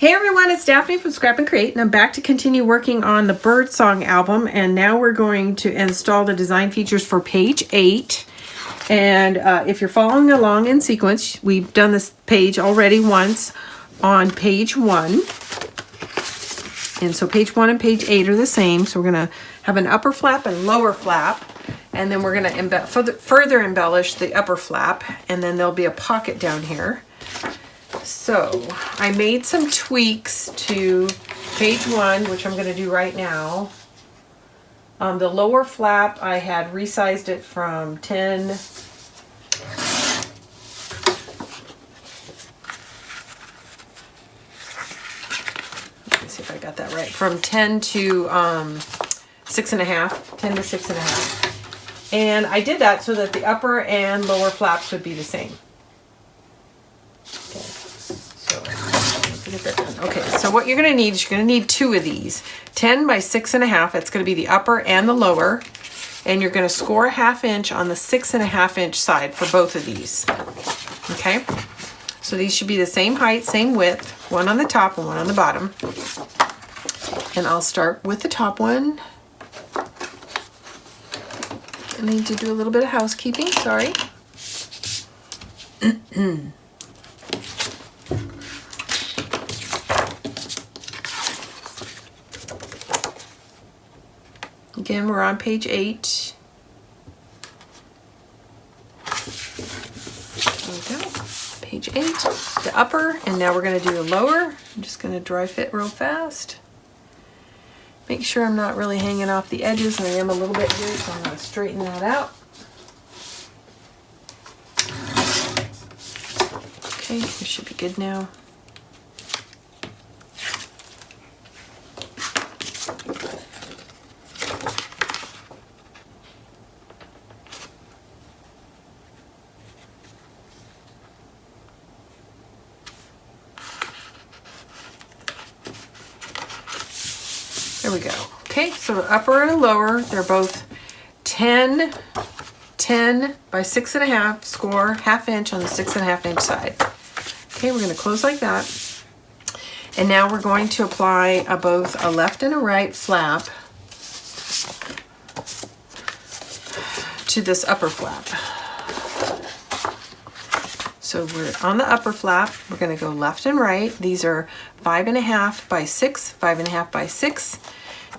Hey everyone, it's Daphne from Scrap and Create, and I'm back to continue working on the Birdsong album, and now we're going to install the design features for page 8. And if you're following along in sequence, we've done this page already once on page 1. And so page 1 and page 8 are the same, so we're going to have an upper flap and lower flap, and then we're going to further embellish the upper flap, and then there'll be a pocket down here. So I made some tweaks to page 1, which I'm going to do right now. The lower flap, I had resized it from 10. Let me see if I got that right. From 10 to 6.5. 10 to 6.5. And I did that so that the upper and lower flaps would be the same. Okay, so what you're going to need is you're going to need 2 of these. 10 by 6.5, that's going to be the upper and the lower. And you're going to score a 1/2 inch on the 6.5 inch side for both of these. Okay, so these should be the same height, same width, one on the top and one on the bottom. And I'll start with the top one. I need to do a little bit of housekeeping, sorry. Again, we're on page 8. There we go. Page 8, the upper, and now we're going to do the lower. I'm just going to dry fit real fast. Make sure I'm not really hanging off the edges. I am a little bit here, so I'm going to straighten that out. Okay, this should be good now. There we go. Okay, so the upper and lower, they're both 10 by 6.5, score 1/2 inch on the 6.5 inch side. Okay, we're going to close like that. And now we're going to apply both a left and a right flap to this upper flap. So we're on the upper flap, we're going to go left and right. These are 5.5 by 6, 5.5 by 6.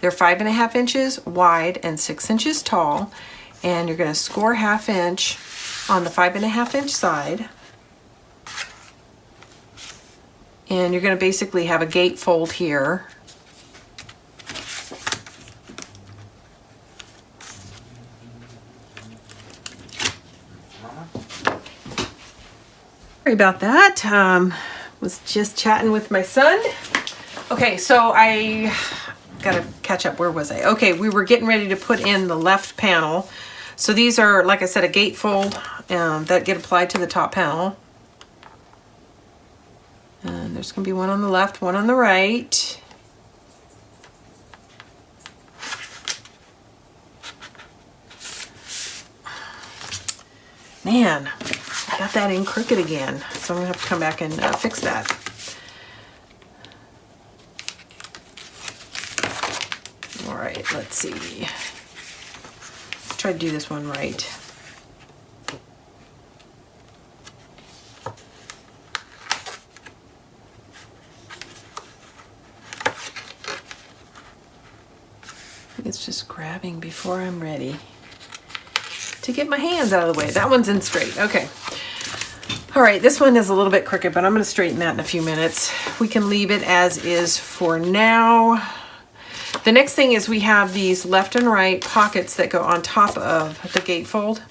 They're 5.5 inches wide and 6 inches tall. And you're going to score 1/2 inch on the 5.5 inch side. And you're going to basically have a gate fold here. Sorry about that. Was just chatting with my son. Okay, so I gotta catch up. Where was I? Okay, we were getting ready to put in the left panel. So these are, like I said, a gate fold that get applied to the top panel. And there's gonna be one on the left, one on the right. Man, I got that in crooked again. So I'm gonna have to come back and fix that. All right, let's see. Try to do this one right. It's just grabbing before I'm ready to get my hands out of the way. That one's in straight. Okay. All right, this one is a little bit crooked, but I'm going to straighten that in a few minutes. We can leave it as is for now. The next thing is we have these left and right pockets that go on top of the gatefold,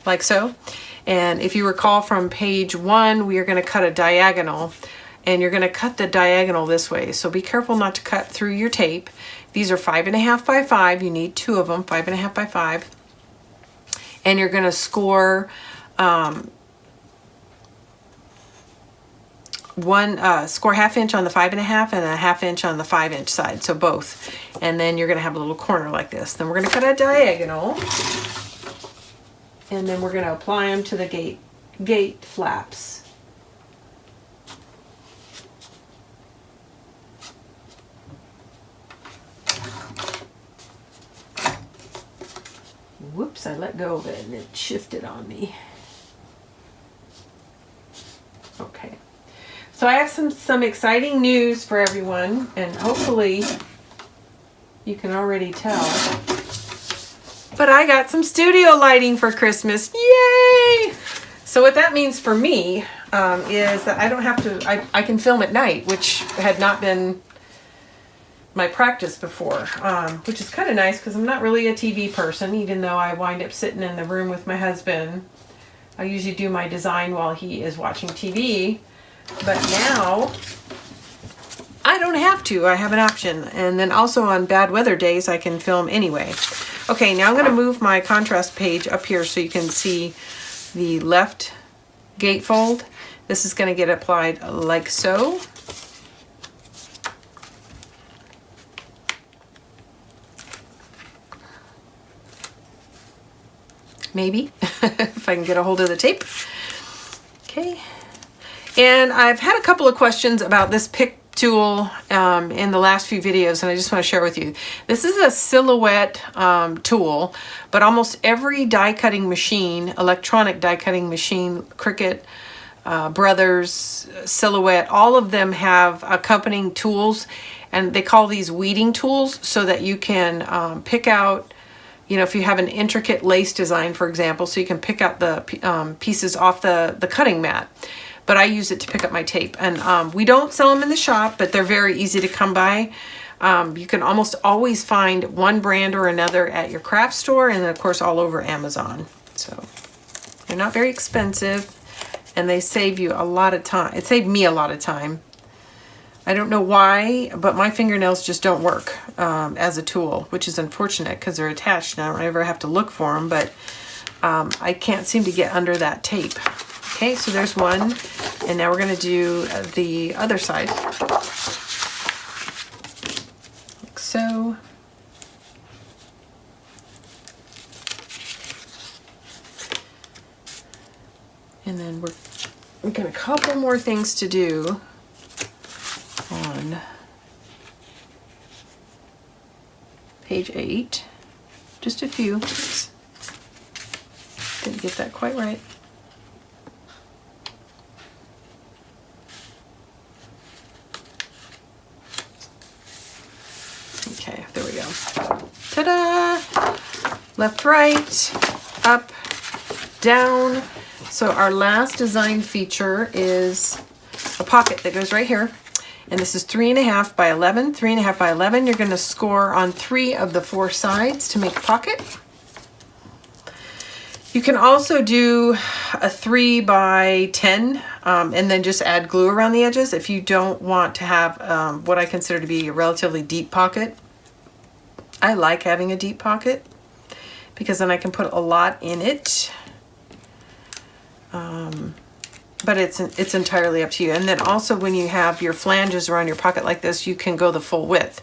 like so. And if you recall from page 1, we are going to cut a diagonal, and you're going to cut the diagonal this way. So be careful not to cut through your tape. These are 5.5 by 5. You need 2 of them, 5.5 by 5. And you're going to score score 1/2 inch on the 5.5 and a 1/2 inch on the 5 inch side, so both. And then you're going to have a little corner like this. Then we're going to cut a diagonal, and then we're going to apply them to the gate flaps. whoops, I let go of it and it shifted on me. Okay. So I have some exciting news for everyone, and hopefully you can already tell. But I got some studio lighting for Christmas. Yay! So what that means for me is that I don't have to, I can film at night, which had not been my practice before, which is kind of nice because I'm not really a TV person, even though I wind up sitting in the room with my husband. I usually do my design while he is watching TV, but now I don't have to. I have an option. And then also on bad weather days, I can film anyway. Okay, now I'm going to move my contrast page up here so you can see the left gatefold. This is going to get applied like so. Maybe, if I can get a hold of the tape. Okay. And I've had a couple of questions about this pick tool in the last few videos, and I just want to share with you. This is a silhouette tool, but almost every die cutting machine, electronic die cutting machine, Cricut, Brothers, Silhouette, all of them have accompanying tools, and they call these weeding tools so that you can pick out, you know, if you have an intricate lace design, for example, so you can pick out the pieces off the cutting mat. But I use it to pick up my tape. And we don't sell them in the shop, but they're very easy to come by. You can almost always find one brand or another at your craft store, and then of course all over Amazon. So they're not very expensive, and they save you a lot of time. It saved me a lot of time. I don't know why, but my fingernails just don't work as a tool, which is unfortunate because they're attached and I don't ever have to look for them, but I can't seem to get under that tape. Okay, so there's one, and now we're going to do the other side, like so. And then we've got a couple more things to do on page 8, just a few. Didn't get that quite right. Okay, there we go. Ta-da! Left, right, up, down. So our last design feature is a pocket that goes right here. And this is 3.5 by 11. 3.5 by 11. You're going to score on 3 of the 4 sides to make a pocket. You can also do a 3 by 10 and then just add glue around the edges if you don't want to have what I consider to be a relatively deep pocket. I like having a deep pocket because then I can put a lot in it. But it's entirely up to you. And then also when you have your flanges around your pocket like this, you can go the full width.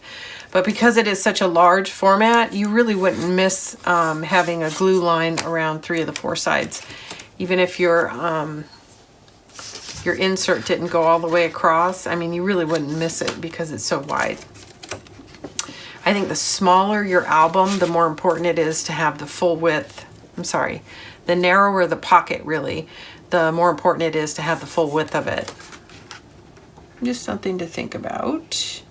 But because it is such a large format, you really wouldn't miss having a glue line around 3 of the 4 sides. Even if your insert didn't go all the way across, I mean, you really wouldn't miss it because it's so wide. I think the smaller your album, the more important it is to have the full width. I'm sorry, the narrower the pocket really, the more important it is to have the full width of it. Just something to think about.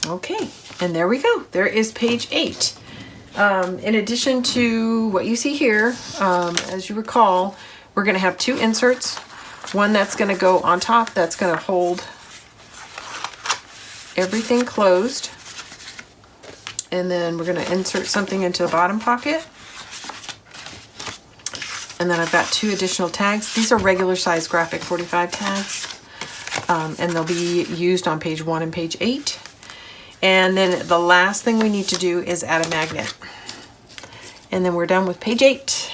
Okay, and there we go. There is page 8. In addition to what you see here, as you recall, we're going to have 2 inserts. One that's going to go on top, that's going to hold everything closed. And then we're going to insert something into the bottom pocket. And then I've got 2 additional tags. These are regular size graphic 45 tags. And they'll be used on page 1 and page 8. And then the last thing we need to do is add a magnet. And then we're done with page 8.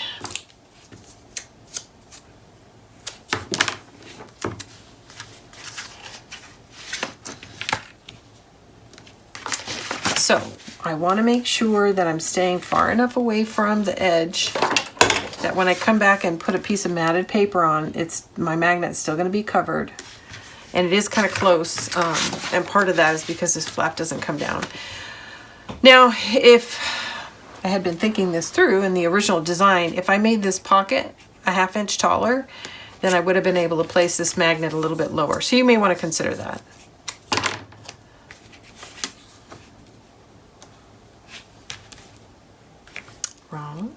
So I want to make sure that I'm staying far enough away from the edge that when I come back and put a piece of matted paper on, my magnet's still going to be covered. And it is kind of close, and part of that is because this flap doesn't come down. Now, if I had been thinking this through in the original design, if I made this pocket a 1/2 inch taller, then I would have been able to place this magnet a little bit lower. So you may want to consider that. Wrong.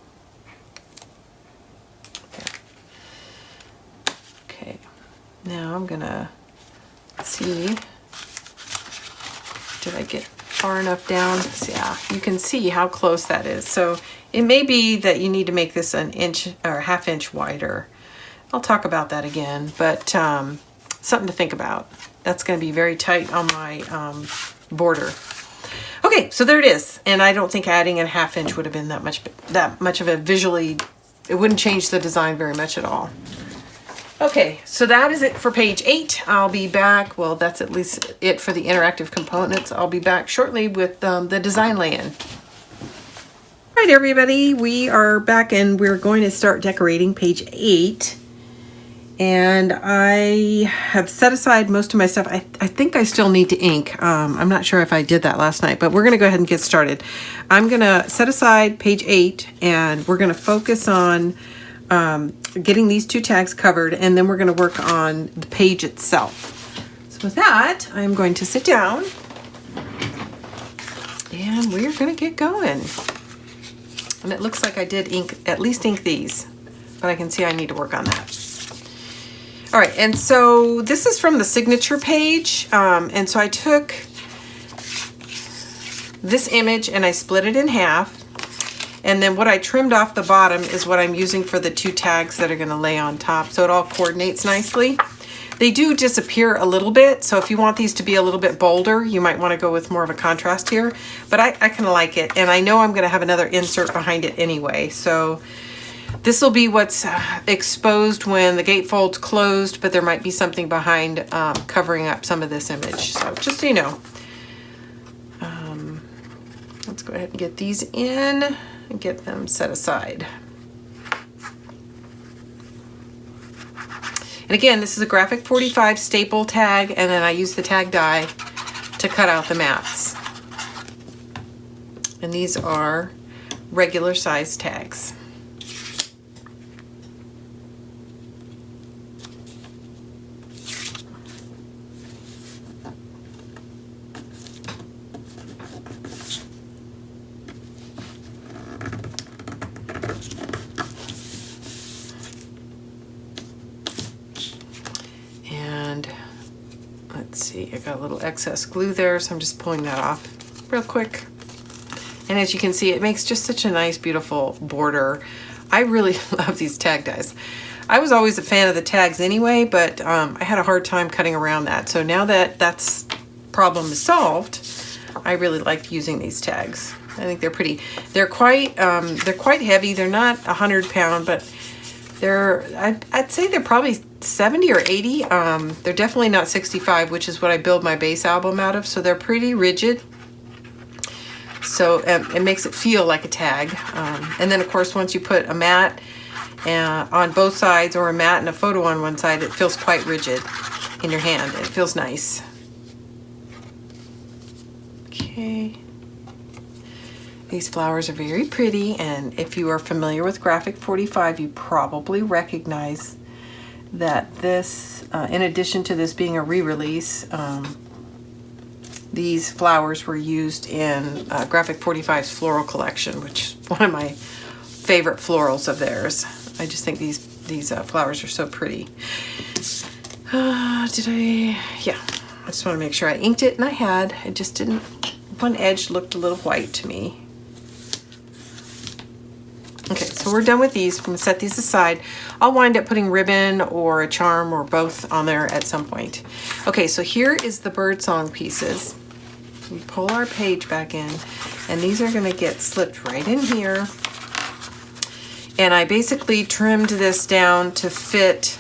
Okay. Now I'm gonna see, did I get far enough down? Yeah, you can see how close that is. So it may be that you need to make this an inch or 1/2 inch wider. I'll talk about that again, but something to think about. That's going to be very tight on my border. Okay, so there it is. And I don't think adding a 1/2 inch would have been that much of a visually, it wouldn't change the design very much at all. Okay, so that is it for page 8. I'll be back. Well, that's at least it for the interactive components. I'll be back shortly with the design lay-in. All right, everybody, we are back and we're going to start decorating page 8. And I have set aside most of my stuff. I think I still need to ink. I'm not sure if I did that last night, but we're going to go ahead and get started. I'm going to set aside page 8 and we're going to focus on getting these 2 tags covered, and then we're going to work on the page itself. So with that, I'm going to sit down and we're going to get going. And it looks like I did at least ink these, but I can see I need to work on that. All right, and so this is from the signature page, and so I took this image and I split it in half. And then what I trimmed off the bottom is what I'm using for the 2 tags that are going to lay on top. So it all coordinates nicely. They do disappear a little bit. So if you want these to be a little bit bolder, you might want to go with more of a contrast here. But I kind of like it. And I know I'm going to have another insert behind it anyway. So this will be what's exposed when the gatefold's closed. But there might be something behind covering up some of this image. So just so you know. Let's go ahead and get these in and get them set aside. And again, this is a graphic 45 staple tag, and then I use the tag die to cut out the mats. And these are regular size tags. I got a little excess glue there, so I'm just pulling that off real quick. And as you can see, it makes just such a nice, beautiful border. I really love these tag dies. I was always a fan of the tags anyway, but I had a hard time cutting around that. So now that that's problem is solved, I really like using these tags. I think they're pretty. They're quite heavy. They're not 100 pound, but I'd say they're probably 70 or 80. They're definitely not 65, which is what I build my base album out of. So they're pretty rigid. So it makes it feel like a tag. And then of course, once you put a mat on both sides or a mat and a photo on one side, it feels quite rigid in your hand. It feels nice. Okay. These flowers are very pretty, and if you are familiar with Graphic 45, you probably recognize that this, in addition to this being a re-release, these flowers were used in Graphic 45's floral collection, which is one of my favorite florals of theirs. I just think these flowers are so pretty. Yeah, I just want to make sure I inked it, and I had. It just didn't, one edge looked a little white to me. Okay, so we're done with these. I'm going to set these aside. I'll wind up putting ribbon or a charm or both on there at some point. Okay, so here is the birdsong pieces. We pull our page back in, and these are going to get slipped right in here. And I basically trimmed this down to fit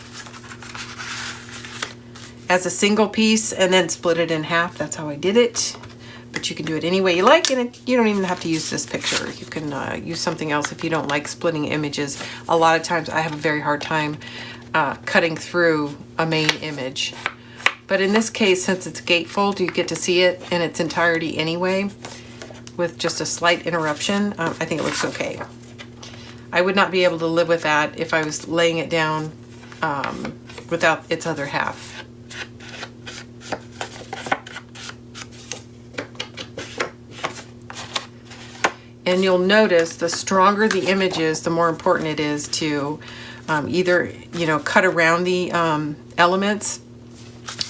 as a single piece and then split it in half. That's how I did it. But but you can do it any way you like, and you don't even have to use this picture. You can use something else if you don't like splitting images. A lot of times I have a very hard time cutting through a main image. But in this case, since it's gatefold, you get to see it in its entirety anyway, with just a slight interruption. I think it looks okay. I would not be able to live with that if I was laying it down without its other half. And you'll notice the stronger the image is, the more important it is to either, cut around the elements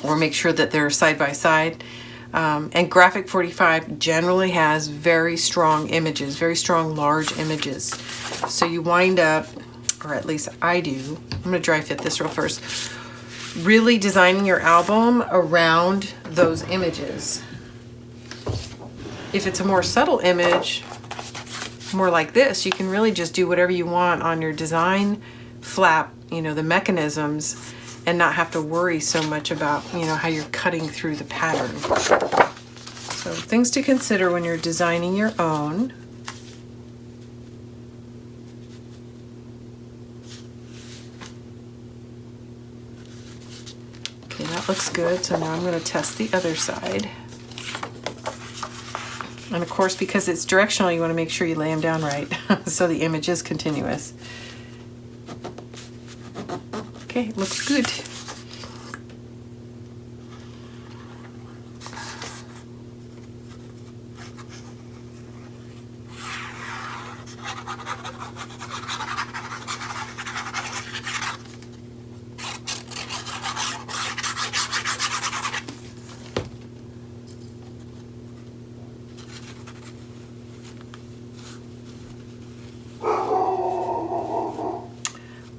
or make sure that they're side by side. And Graphic 45 generally has very strong images, very strong large images. So you wind up, or at least I do, I'm gonna dry fit this real first, really designing your album around those images. If it's a more subtle image, more like this, you can really just do whatever you want on your design flap, the mechanisms, and not have to worry so much about, how you're cutting through the pattern. So things to consider when you're designing your own. Okay, that looks good. So now I'm going to test the other side. And of course, because it's directional, you want to make sure you lay them down right so the image is continuous. Okay, looks good.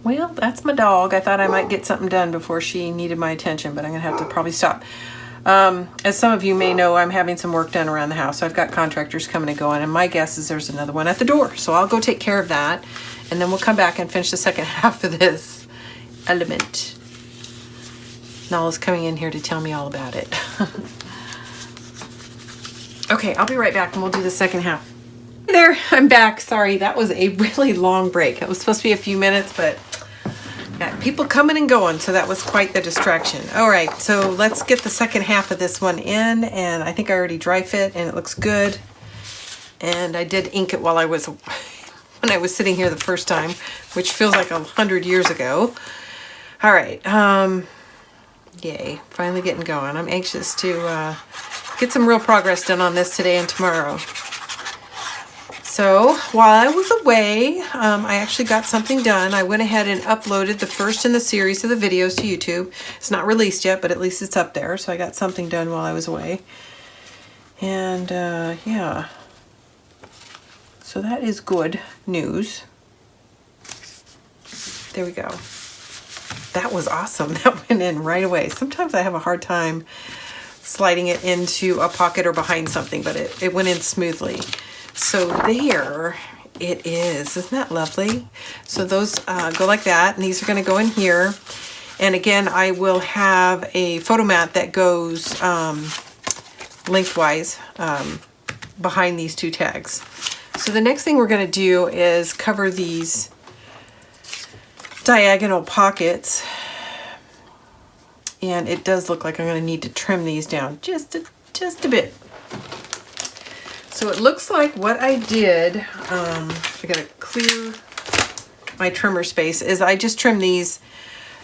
Well, that's my dog. I thought I might get something done before she needed my attention, but I'm gonna have to probably stop. As some of you may know, I'm having some work done around the house. So I've got contractors coming and going, and my guess is there's another one at the door. So I'll go take care of that, and then we'll come back and finish the second half of this element. Nala's coming in here to tell me all about it. Okay, I'll be right back and we'll do the second half. Hey there, I'm back. Sorry, that was a really long break. It was supposed to be a few minutes, but got people coming and going, so that was quite the distraction. All right, so let's get the second half of this one in, and I think I already dry fit and it looks good. And I did ink it while I was when I was sitting here the first time, which feels like 100 years ago. All right, yay, finally getting going. I'm anxious to get some real progress done on this today and tomorrow. So while I was away, I actually got something done. I went ahead and uploaded the first in the series of the videos to YouTube. It's not released yet, but at least it's up there. So I got something done while I was away. And yeah, so that is good news. There we go. That was awesome. That went in right away. Sometimes I have a hard time sliding it into a pocket or behind something, but it went in smoothly. So there it is. Isn't that lovely? So those go like that, and these are going to go in here. And again, I will have a photo mat that goes lengthwise behind these two tags. So the next thing we're going to do is cover these diagonal pockets. And it does look like I'm going to need to trim these down just a bit. So it looks like what I did, I gotta clear my trimmer space, is I just trimmed these,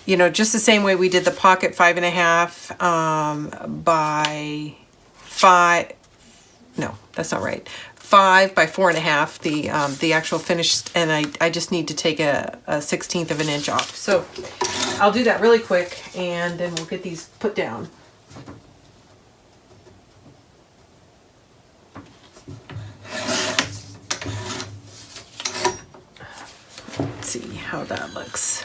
just the same way we did the pocket 5.5 by 5. No, that's not right. 5 by 4.5, the actual finished, and I just need to take a 1/16 of an inch off. So I'll do that really quick, and then we'll get these put down. Let's see how that looks.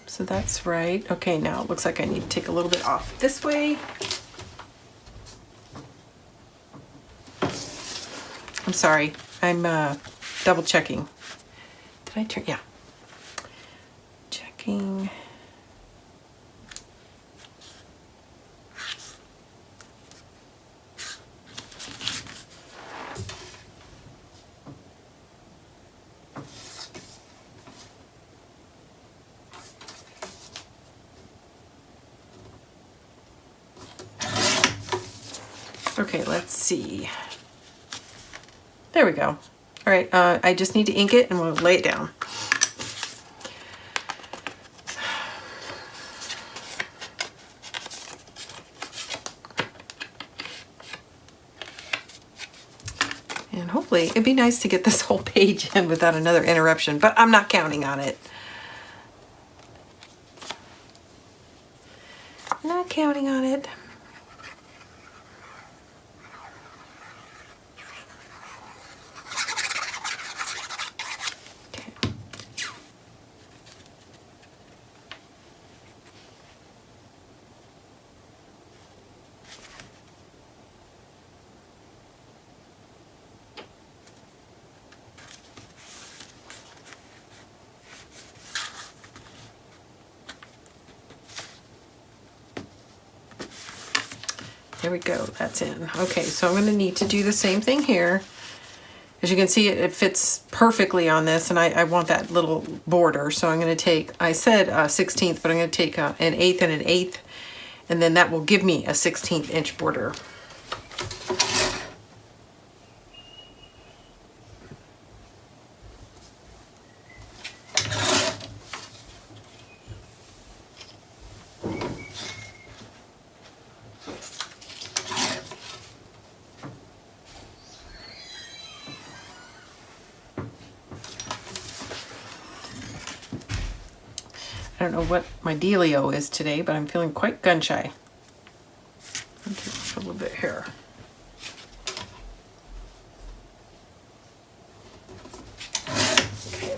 So that's right. Okay, now it looks like I need to take a little bit off this way. I'm sorry, I'm double checking. Did I turn? Yeah. Checking. Okay, let's see. There we go. All right, I just need to ink it and we'll lay it down. And hopefully it'd be nice to get this whole page in without another interruption, but I'm not counting on it. Not counting on it. Okay. There we go, that's in. Okay, so I'm gonna need to do the same thing here. As you can see, it fits perfectly on this, and I want that little border. So I'm gonna take, I said 16th, but I'm gonna take an 1/8 and an 1/8, and then that will give me a 16th inch border. I don't know what my dealio is today, but I'm feeling quite gun shy. I'll take a little bit here. Okay.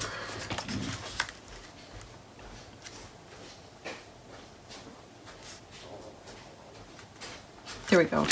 There we go.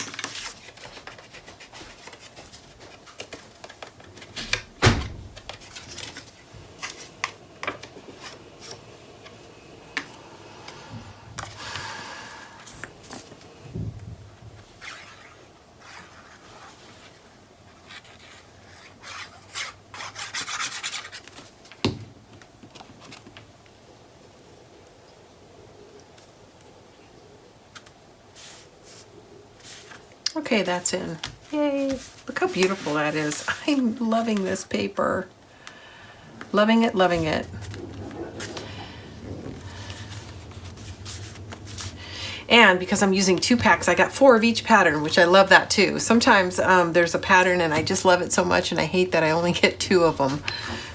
Okay, that's in. Yay! Look how beautiful that is. I'm loving this paper. Loving it, loving it. And because I'm using 2 packs, I got 4 of each pattern, which I love that too. Sometimes there's a pattern and I just love it so much and I hate that I only get 2 of them.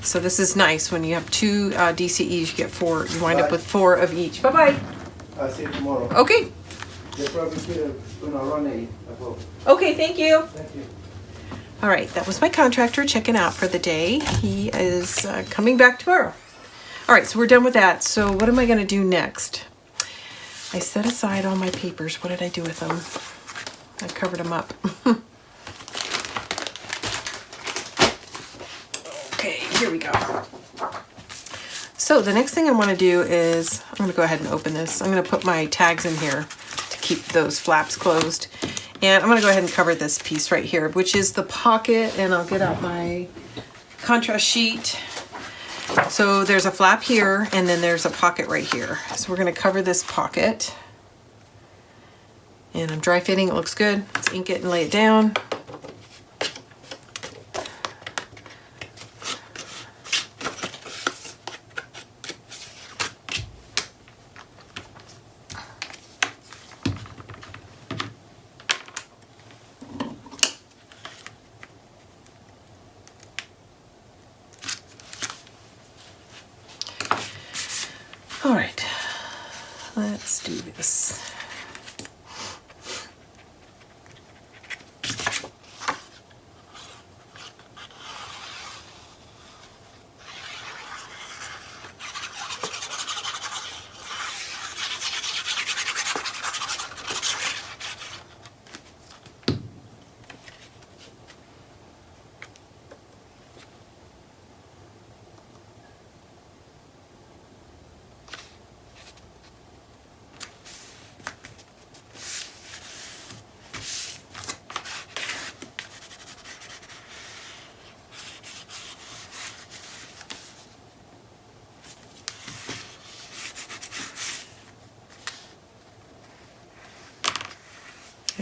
So this is nice. When you have 2 DCEs, you get 4. You wind up with 4 of each. Bye-bye. I'll see you tomorrow. Okay. They're probably gonna run a vote. Okay, thank you. Thank you. All right, that was my contractor checking out for the day. He is coming back tomorrow. All right, so we're done with that. So what am I gonna do next? I set aside all my papers. What did I do with them? I covered them up. Okay, here we go. So the next thing I want to do is, I'm going to go ahead and open this. I'm going to put my tags in here to keep those flaps closed. And I'm going to go ahead and cover this piece right here, which is the pocket, and I'll get out my contrast sheet. So there's a flap here, and then there's a pocket right here. So we're going to cover this pocket. And I'm dry fitting, it looks good. Let's ink it and lay it down. All right, let's do this.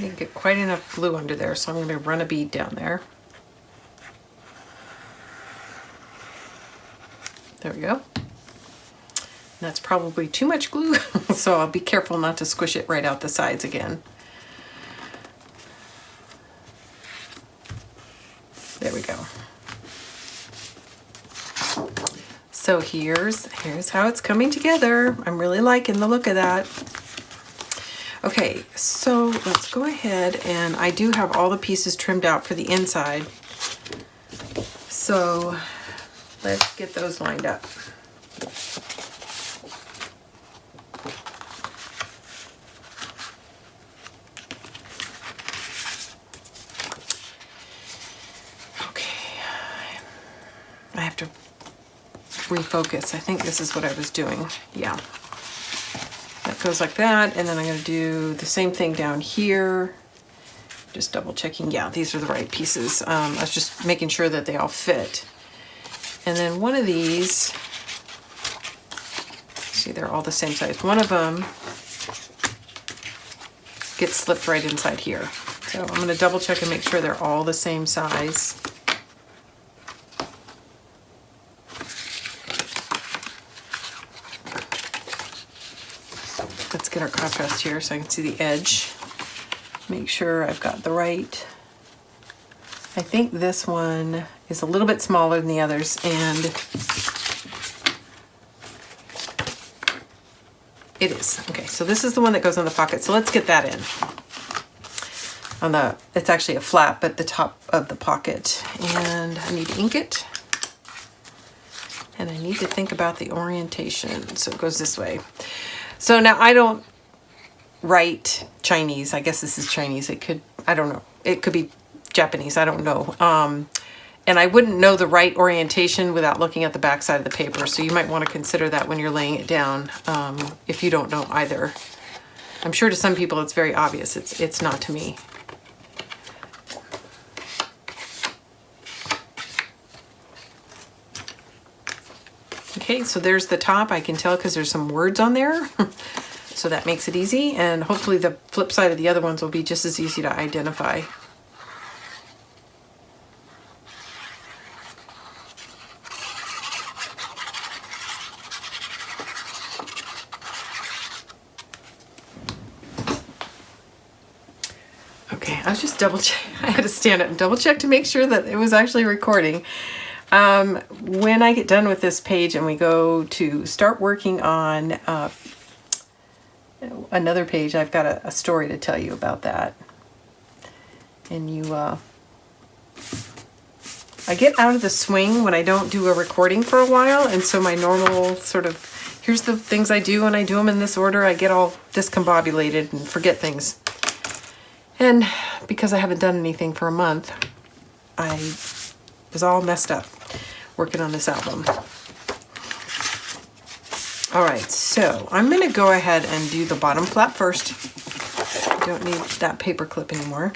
didn't get quite enough glue under there, so I'm going to run a bead down there. There we go. That's probably too much glue, so I'll be careful not to squish it right out the sides again. There we go. So here's how it's coming together. I'm really liking the look of that. Okay, so let's go ahead, and I do have all the pieces trimmed out for the inside. So let's get those lined up. Okay, I have to refocus. I think this is what I was doing. Yeah. That goes like that, and then I'm going to do the same thing down here. Just double checking. Yeah, these are the right pieces. I was just making sure that they all fit. And then one of these, see, they're all the same size. One of them gets slipped right inside here. So I'm going to double check and make sure they're all the same size. Let's get our contrast here so I can see the edge. Make sure I've got the right. I think this one is a little bit smaller than the others, and it is. Okay, so this is the one that goes on the pocket. So let's get that in. It's actually a flap at the top of the pocket, and I need to ink it. And I need to think about the orientation. So it goes this way. So now I don't write Chinese. I guess this is Chinese. It could, I don't know. It could be Japanese. I don't know. And I wouldn't know the right orientation without looking at the back side of the paper. So you might want to consider that when you're laying it down, if you don't know either. I'm sure to some people it's very obvious. It's not to me. Okay, so there's the top. I can tell because there's some words on there. So that makes it easy. And hopefully the flip side of the other ones will be just as easy to identify. Okay, I was just double check. I had to stand up and double check to make sure that it was actually recording. When I get done with this page and we go to start working on another page, I've got a story to tell you about that. And I get out of the swing when I don't do a recording for a while, and so my normal sort of, here's the things I do, and I do them in this order, I get all discombobulated and forget things. And because I haven't done anything for a month, I was all messed up working on this album. All right, so I'm gonna go ahead and do the bottom flap first. I don't need that paper clip anymore.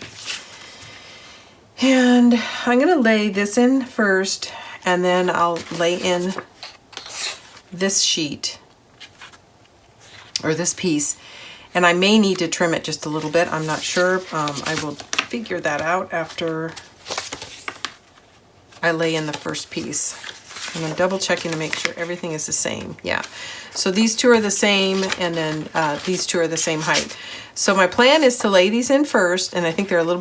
And I'm gonna lay this in first, and then I'll lay in this sheet, or this piece, and I may need to trim it just a little bit. I'm not sure. I will figure that out after I lay in the first piece. And I'm double checking to make sure everything is the same. Yeah, so these two are the same, and then these two are the same height. So my plan is to lay these in first, and I think they're a little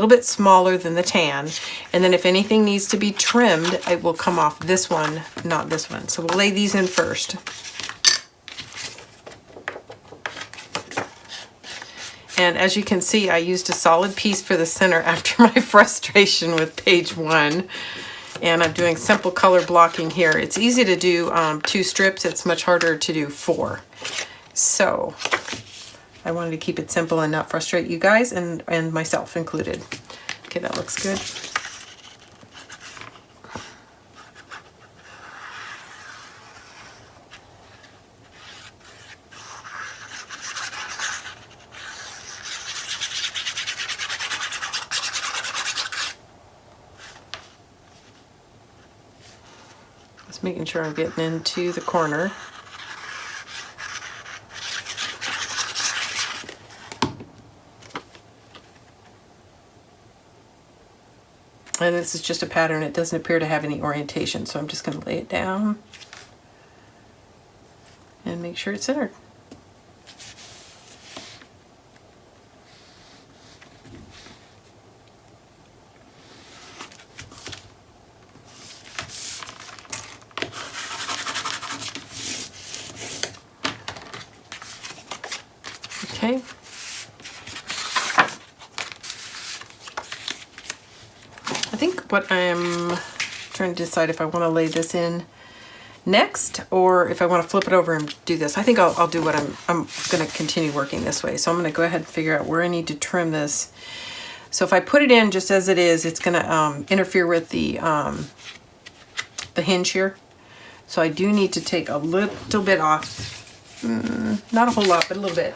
bit smaller than the tan. And then if anything needs to be trimmed, it will come off this one, not this one. So we'll lay these in first. And as you can see, I used a solid piece for the center after my frustration with page 1. And I'm doing simple color blocking here. It's easy to do 2 strips. It's much harder to do 4. So I wanted to keep it simple and not frustrate you guys, and myself included. Okay, that looks good. Making sure I'm getting into the corner. And this is just a pattern. It doesn't appear to have any orientation, so I'm just going to lay it down and make sure it's centered. Okay. I think what I'm trying to decide if I want to lay this in next or if I want to flip it over and do this. I think I'll do what I'm going to continue working this way. So I'm going to go ahead and figure out where I need to trim this. So if I put it in just as it is, it's going to interfere with the hinge here. So I do need to take a little bit off. Not a whole lot, but a little bit.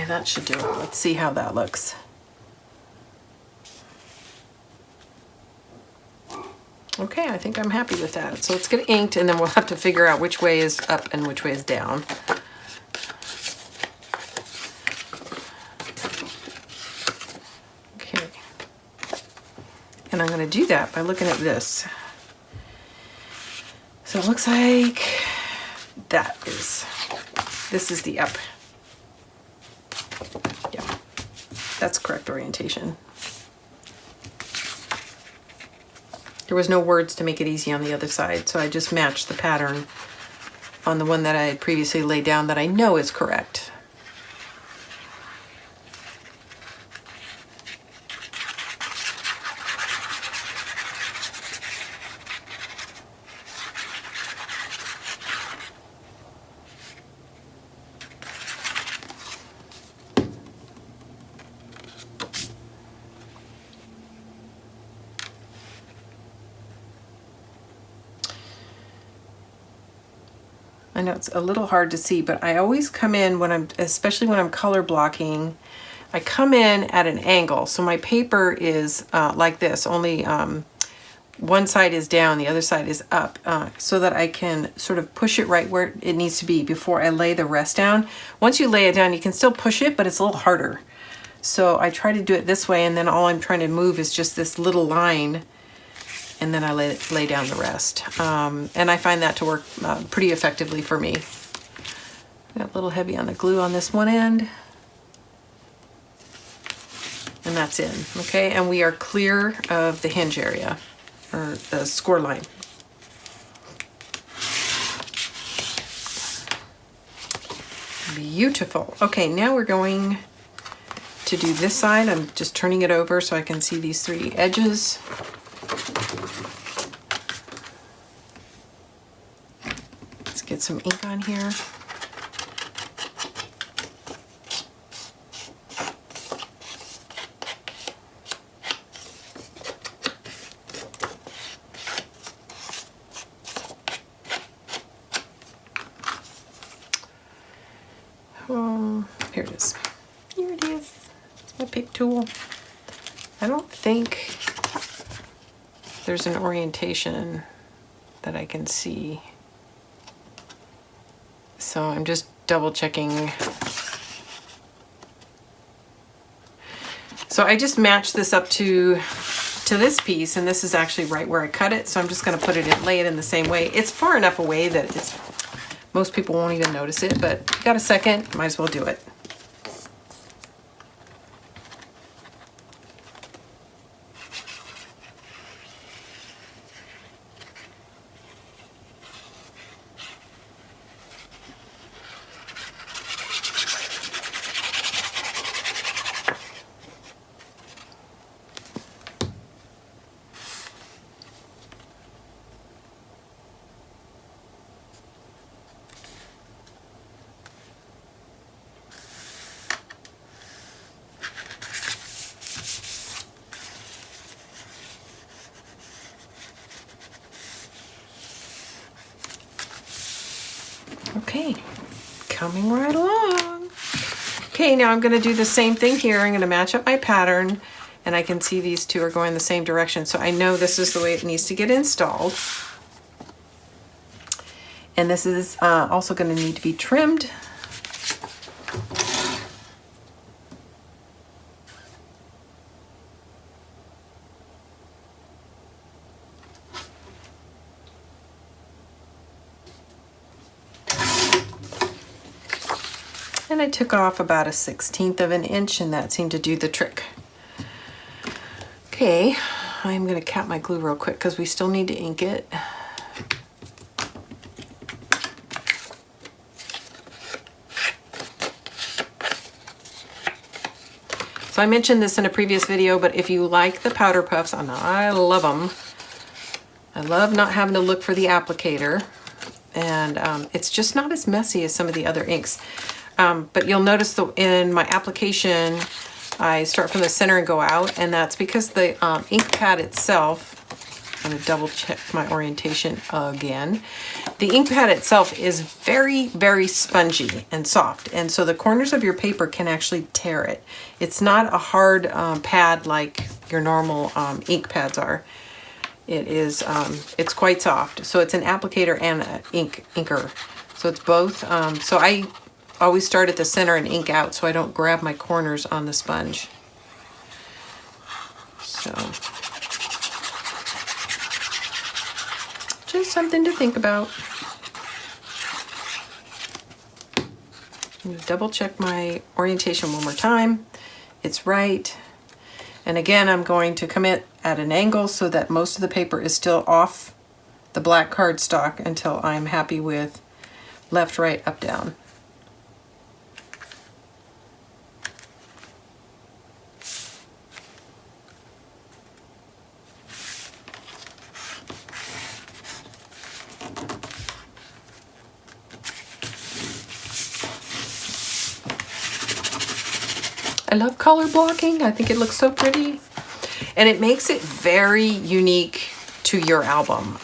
That should do it. Let's see how that looks. Okay, I think I'm happy with that. So let's get it inked and then we'll have to figure out which way is up and which way is down. Okay. And I'm going to do that by looking at this. So it looks like this is the up. Yeah, that's correct orientation. There was no words to make it easy on the other side, so I just matched the pattern on the one that I had previously laid down that I know is correct. I know it's a little hard to see, but I always come in especially when I'm color blocking, I come in at an angle. So my paper is like this, only one side is down, the other side is up, so that I can sort of push it right where it needs to be before I lay the rest down. Once you lay it down, you can still push it, but it's a little harder. So I try to do it this way, and then all I'm trying to move is just this little line, and then I lay down the rest. And I find that to work pretty effectively for me. Got a little heavy on the glue on this one end. And that's in, okay? And we are clear of the hinge area, or the score line. Beautiful. Okay, now we're going to do this side. I'm just turning it over so I can see these three edges. Let's get some ink on here. Here it is. Here it is. It's my pick tool. I don't think there's an orientation that I can see. So I'm just double checking. So I just matched this up to this piece, and this is actually right where I cut it. So I'm just going to put it in, lay it in the same way. It's far enough away that most people won't even notice it, but if you got a second, might as well do it. Okay, coming right along. Okay, now I'm going to do the same thing here. I'm going to match up my pattern, And I can see these two are going the same direction. So I know this is the way it needs to get installed. And this is also going to need to be trimmed. And I took off about 1/16 of an inch, and that seemed to do the trick. Okay, I'm going to cap my glue real quick because we still need to ink it. So I mentioned this in a previous video, but if you like the powder puffs, and I love them, I love not having to look for the applicator, and it's just not as messy as some of the other inks. But you'll notice in my application, I start from the center and go out, and that's because the ink pad itself, I'm going to double check my orientation again. The ink pad itself is very, very spongy and soft, and so the corners of your paper can actually tear it. It's not a hard pad like your normal ink pads are. It is, it's quite soft. So it's an applicator and an inker. So it's both. So I always start at the center and ink out so I don't grab my corners on the sponge. So just something to think about. I'm going to double check my orientation one more time. It's right. And again, I'm going to come in at an angle so that most of the paper is still off the black cardstock until I'm happy with left, right, up, down. I love color blocking. I think it looks so pretty. And it makes it very unique to your album,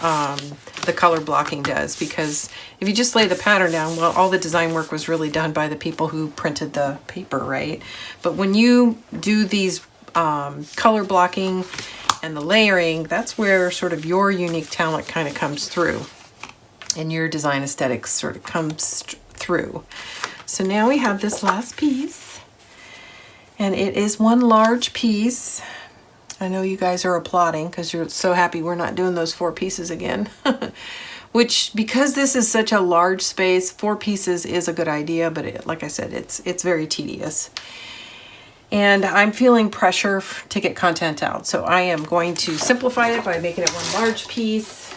the color blocking does, because if you just lay the pattern down, well, all the design work was really done by the people who printed the paper, right? But when you do these color blocking and the layering, that's where sort of your unique talent kind of comes through, and your design aesthetics sort of comes through. So now we have this last piece. And it is one large piece. I know you guys are applauding because you're so happy we're not doing those 4 pieces again. Which, because this is such a large space, 4 pieces is a good idea, but like I said, it's very tedious. And I'm feeling pressure to get content out. So I am going to simplify it by making it one large piece.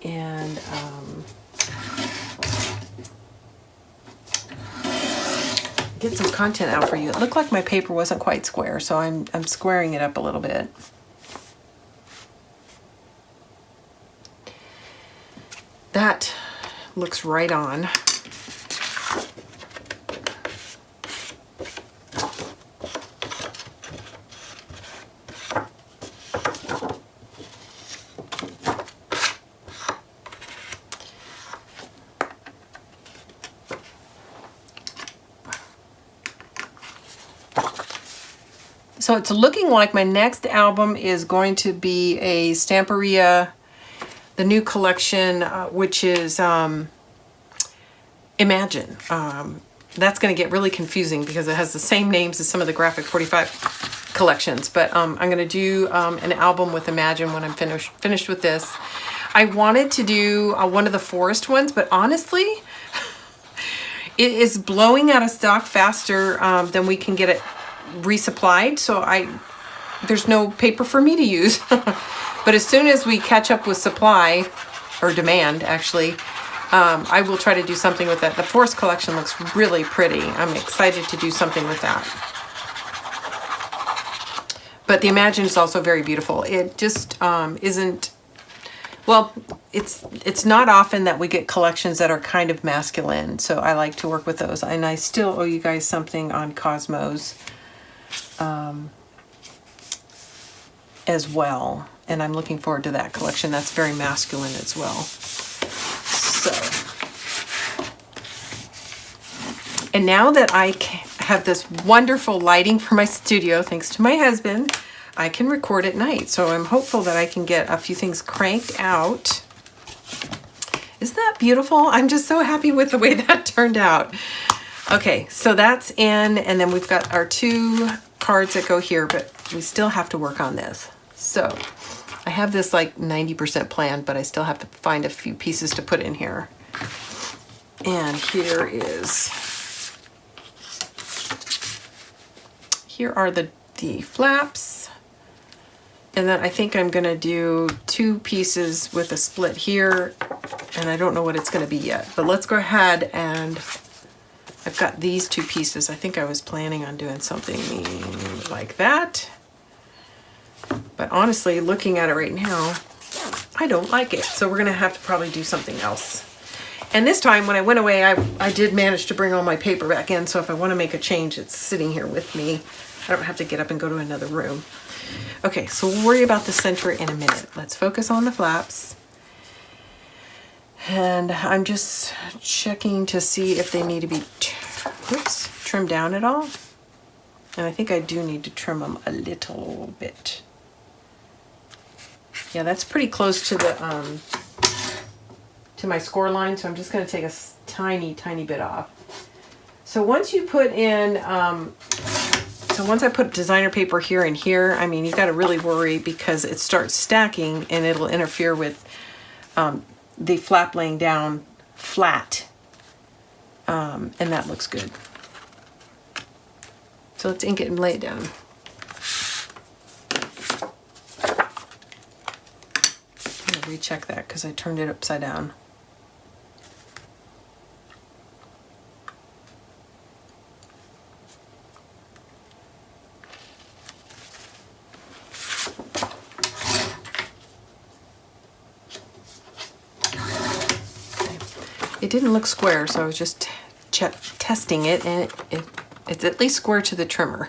And get some content out for you. It looked like my paper wasn't quite square, so I'm squaring it up a little bit. That looks right on. So it's looking like my next album is going to be a Stamperia, the new collection, which is Imagine. That's going to get really confusing because it has the same names as some of the Graphic 45 collections. But I'm going to do an album with Imagine when I'm finished with this. I wanted to do one of the forest ones, but honestly, it is blowing out of stock faster than we can get it resupplied, so there's no paper for me to use. But as soon as we catch up with supply, or demand actually, I will try to do something with that. The forest collection looks really pretty. I'm excited to do something with that. But the Imagine is also very beautiful. It just isn't, well, it's not often that we get collections that are kind of masculine, so I like to work with those. And I still owe you guys something on Cosmos as well, and I'm looking forward to that collection. That's very masculine as well. So, and now that I I have this wonderful lighting for my studio, thanks to my husband. I can record at night, so I'm hopeful that I can get a few things cranked out. Isn't that beautiful? I'm just so happy with the way that turned out. Okay, so that's in, and then we've got our 2 cards that go here, but we still have to work on this. So I have this like 90% planned, but I still have to find a few pieces to put in here. And here are the flaps. And then I think I'm gonna do 2 pieces with a split here, and I don't know what it's gonna be yet, but let's go ahead, and I've got these 2 pieces. I think I was planning on doing something like that, but honestly, looking at it right now, I don't like it. So we're gonna have to probably do something else. And this time when I went away, I did manage to bring all my paper back in, so if I wanna make a change, it's sitting here with me. I don't have to get up and go to another room. Okay, so we'll worry about the center in a minute. Let's focus on the flaps. And I'm just checking to see if they need to be trimmed down at all. And I think I do need to trim them a little bit. Yeah, that's pretty close to the to my score line, so I'm just going to take a tiny bit off. So once you put in so once I put designer paper here and here, I mean, you got to really worry because it starts stacking and it'll interfere with the flap laying down flat. And that looks good. So let's ink it and lay it down. I'm gonna recheck that because I turned it upside down. It didn't look square, so I was just testing it, and it's at least square to the trimmer.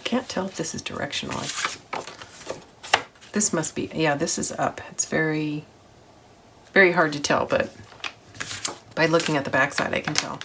Can't tell if this is directional. This must be, yeah, this is up. It's very hard to tell, but by looking at the back side, I can tell.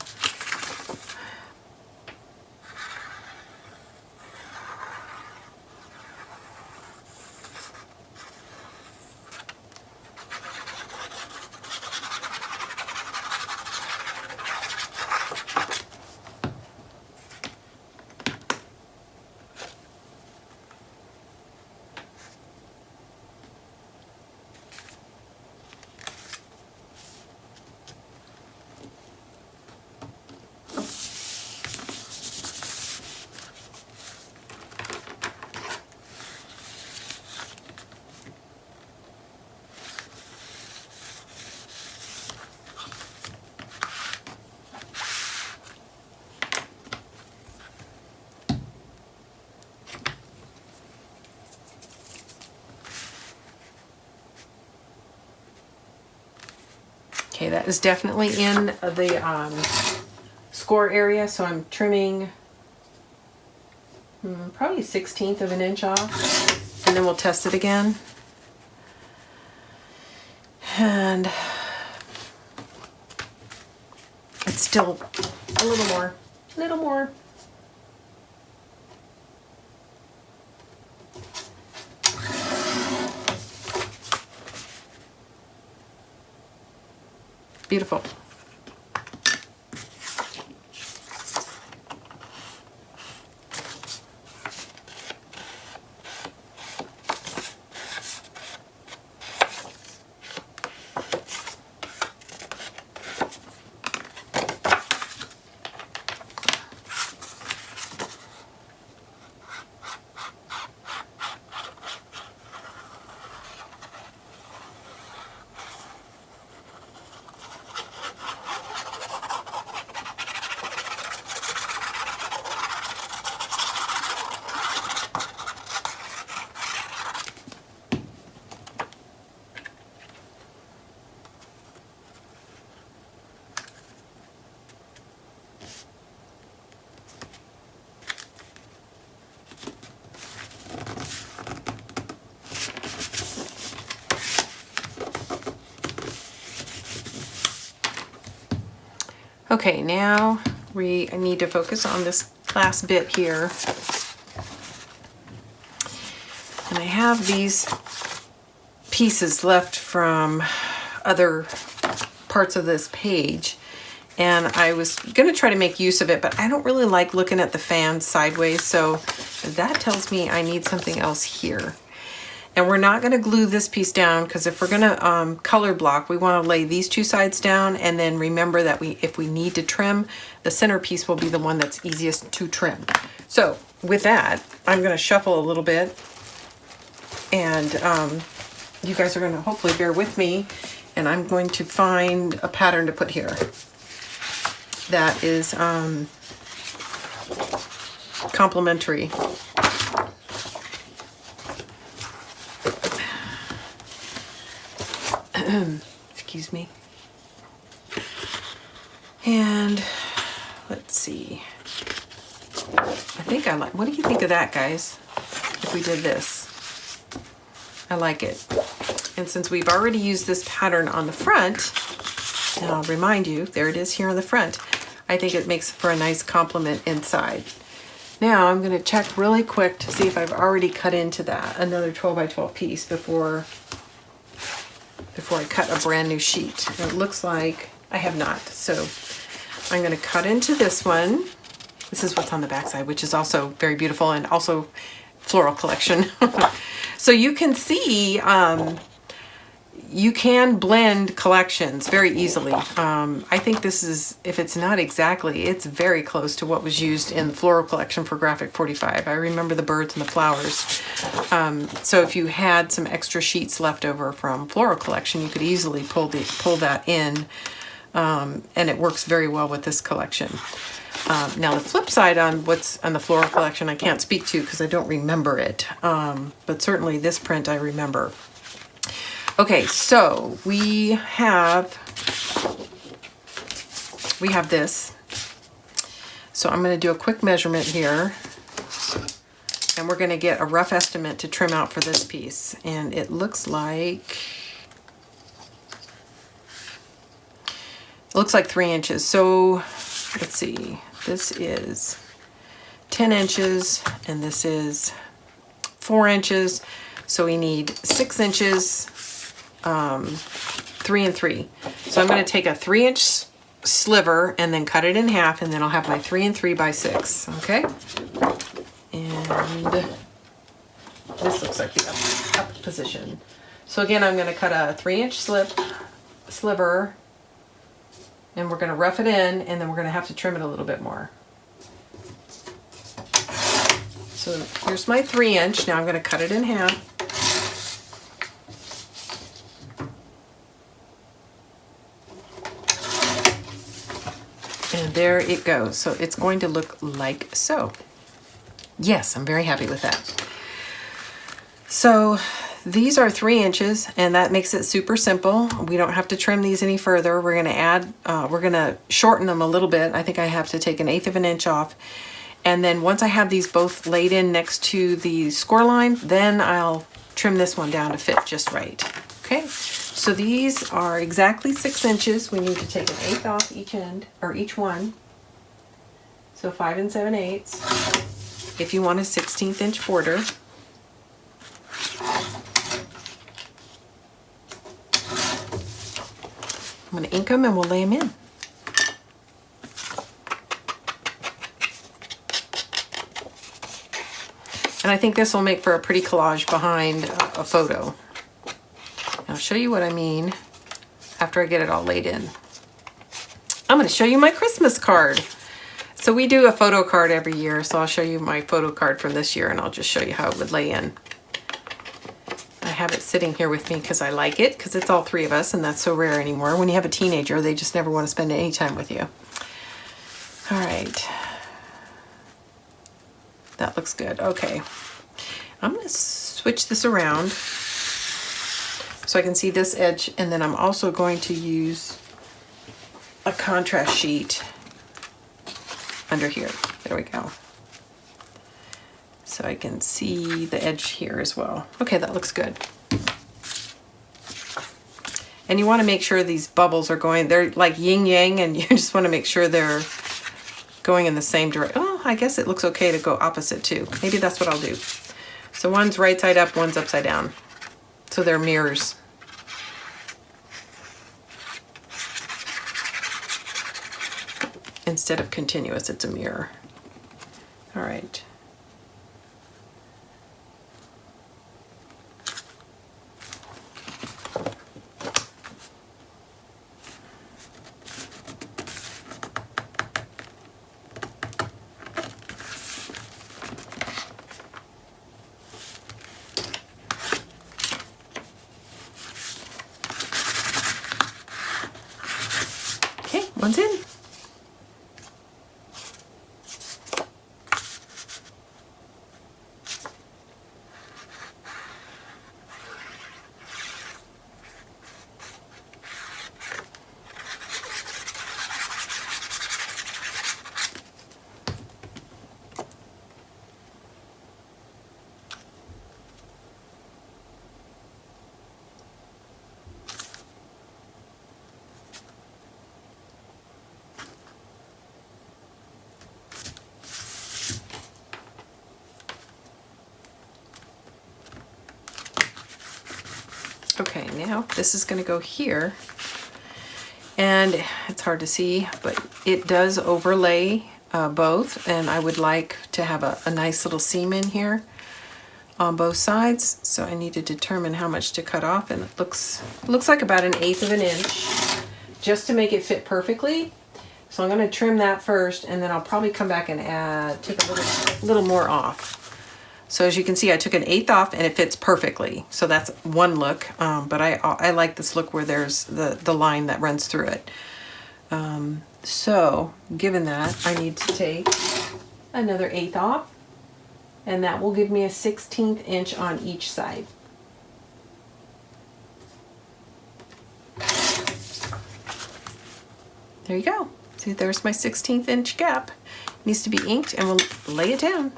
Okay, that is definitely in the score area, so I'm trimming probably 1/16 of an inch off, and then we'll test it again. And it's still a little more. Beautiful. Okay, now I need to focus on this last bit here. And I have these pieces left from other parts of this page. And I was going to try to make use of it, but I don't really like looking at the fan sideways. So that tells me I need something else here. And we're not going to glue this piece down because if we're going to color block, we want to lay these two sides down. And then remember that if we need to trim, the center piece will be the one that's easiest to trim. So with that, I'm going to shuffle a little bit. And you guys are going to hopefully bear with me. And I'm going to find a pattern to put here that is complementary. Excuse me. And let's see. I think I like, what do you think of that, guys? If we did this. I like it. And since we've already used this pattern on the front, and I'll remind you, there it is here on the front, I think it makes for a nice complement inside. Now I'm going to check really quick to see if I've already cut into that, another 12 by 12 piece before I cut a brand new sheet. It looks like I have not. So I'm going to cut into this one. This is what's on the back side, which is also very beautiful and also floral collection. So you can see, you can blend collections very easily. I think this is, if it's not exactly, it's very close to what was used in the floral collection for Graphic 45. I remember the birds and the flowers. So if you had some extra sheets left over from floral collection, you could easily pull that in, and it works very well with this collection. Now the flip side on what's on the floral collection I can't speak to because I don't remember it, but certainly this print I remember. Okay, so we have this. So I'm going to do a quick measurement here, and we're going to get a rough estimate to trim out for this piece. And it looks like 3 inches. So let's see, this is 10 inches and this is 4 inches. So we need 6 inches, 3 and 3. So I'm going to take a 3-inch sliver and then cut it in half, and then I'll have my 3 and 3 by 6. Okay. And this looks like the up position. So again, I'm going to cut a 3-inch sliver, and we're going to rough it in, and then we're going to have to trim it a little bit more. So here's my 3-inch. Now I'm going to cut it in half. And there it goes. So it's going to look like so. Yes, I'm very happy with that. So these are 3 inches, and that makes it super simple. We don't have to trim these any further. We're going to add, we're going to shorten them a little bit. I think I have to take 1/8 of an inch off. And then once I have these both laid in next to the score line, then I'll trim this one down to fit just right. Okay, so these are exactly 6 inches. We need to take 1/8 off each end, or each one. So 5 7/8. If you want a 16th inch border. I'm going to ink them and we'll lay them in. And I think this will make for a pretty collage behind a photo. I'll show you what I mean after I get it all laid in. I'm going to show you my Christmas card. So we do a photo card every year, so I'll show you my photo card from this year, and I'll just show you how it would lay in. I have it sitting here with me because I like it, because it's all 3 of us, and that's so rare anymore. When you have a teenager, they just never want to spend any time with you. All right. That looks good. Okay. I'm going to switch this around so I can see this edge, and then I'm also going to use a contrast sheet under here. There we go. So I can see the edge here as well. Okay, that looks good. And you want to make sure these bubbles are going, they're like yin yang, and you just want to make sure they're going in the same direction. Oh, I guess it looks okay to go opposite too. Maybe that's what I'll do. So one's right side up, one's upside down. So they're mirrors. Instead of continuous, it's a mirror. All right. Okay, one's in. Okay, now this is going to go here, and it's hard to see, but it does overlay both, and I would like to have a nice little seam in here on both sides, so I need to determine how much to cut off, and it looks like about 1/8 of an inch, just to make it fit perfectly. So I'm going to trim that first, and then I'll probably come back and take a little more off. So as you can see, I took 1/8 off and it fits perfectly. So that's one look, but I like this look where there's the line that runs through it. So given that, I need to take another 1/8 off, and that will give me a 1/16 inch on each side. There you go. See, there's my 1/16 inch gap. It needs to be inked, and we'll lay it down.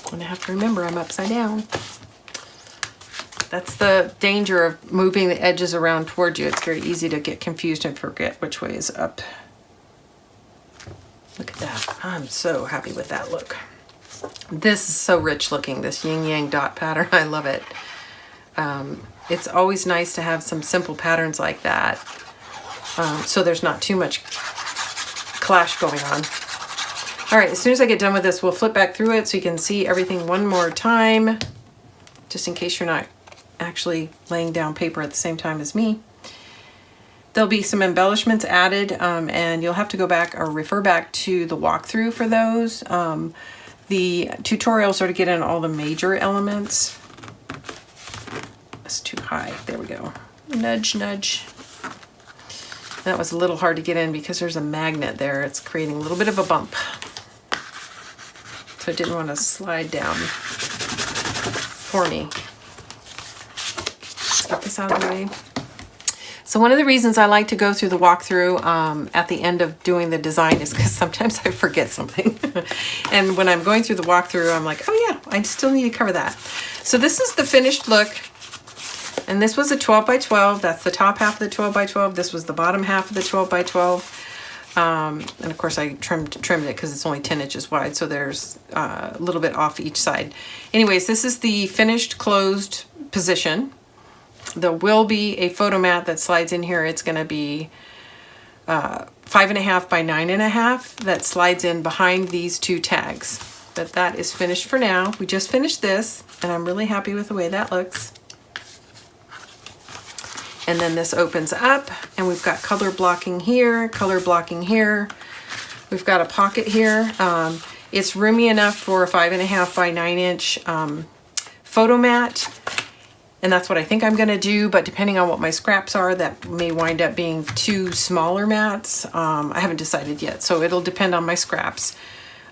I'm gonna have to remember I'm upside down. That's the danger of moving the edges around towards you. It's very easy to get confused and forget which way is up. Look at that. I'm so happy with that look. This is so rich looking, this yin yang dot pattern. I love it. It's always nice to have some simple patterns like that, so there's not too much clash going on. All right, as soon as I get done with this, we'll flip back through it so you can see everything one more time, just in case you're not actually laying down paper at the same time as me. There'll be some embellishments added, and you'll have to go back or refer back to the walkthrough for those. The tutorials are to get in all the major elements. That's too high. There we go. Nudge, nudge. That was a little hard to get in because there's a magnet there. It's creating a little bit of a bump. So I didn't want to slide down for me. Let's get this out of the way. So one of the reasons I like to go through the walkthrough at the end of doing the design is because sometimes I forget something. And when I'm going through the walkthrough, I'm like, oh yeah, I still need to cover that. So this is the finished look. And this was a 12 by 12. That's the top half of the 12 by 12. This was the bottom half of the 12 by 12. And of course I trimmed it because it's only 10 inches wide. So there's a little bit off each side. Anyways, this is the finished closed position. There will be a photo mat that slides in here. It's going to be 5.5 by 9.5 that slides in behind these two tags. But that is finished for now. We just finished this, and I'm really happy with the way that looks. And then this opens up, and we've got color blocking here, color blocking here. We've got a pocket here. It's roomy enough for a 5.5 by 9 inch photo mat. And that's what I think I'm gonna do, but depending on what my scraps are, that may wind up being 2 smaller mats. I haven't decided yet, so it'll depend on my scraps.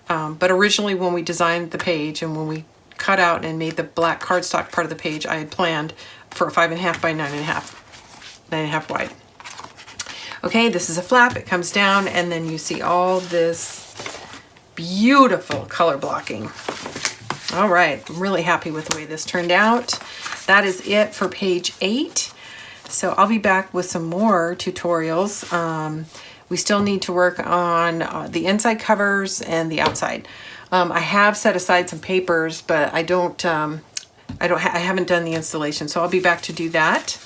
But originally when we designed the page and when we cut out and made the black cardstock part of the page, I had planned for a 5.5 by 9.5 wide. Okay, this is a flap, it comes down, and then you see all this beautiful color blocking. All right, I'm really happy with the way this turned out. That is it for page 8. So I'll be back with some more tutorials. We still need to work on the inside covers and the outside. I have set aside some papers, but I haven't done the installation, so I'll be back to do that.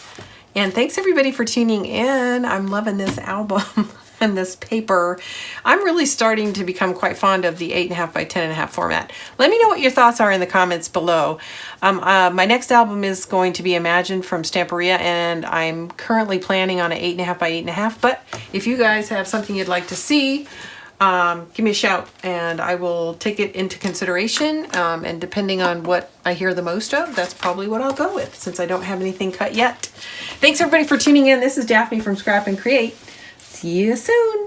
And thanks everybody for tuning in. I'm loving this album and this paper. I'm really starting to become quite fond of the 8.5 by 10.5 format. Let me know what your thoughts are in the comments below. My next album is going to be Imagined from Stamperia, and I'm currently planning on an 8.5 by 8.5, but if you guys have something you'd like to see, give me a shout and I will take it into consideration, and depending on what I hear the most of, that's probably what I'll go with, since I don't have anything cut yet. Thanks everybody for tuning in. This is Daphne from Scrap and Create. See you soon.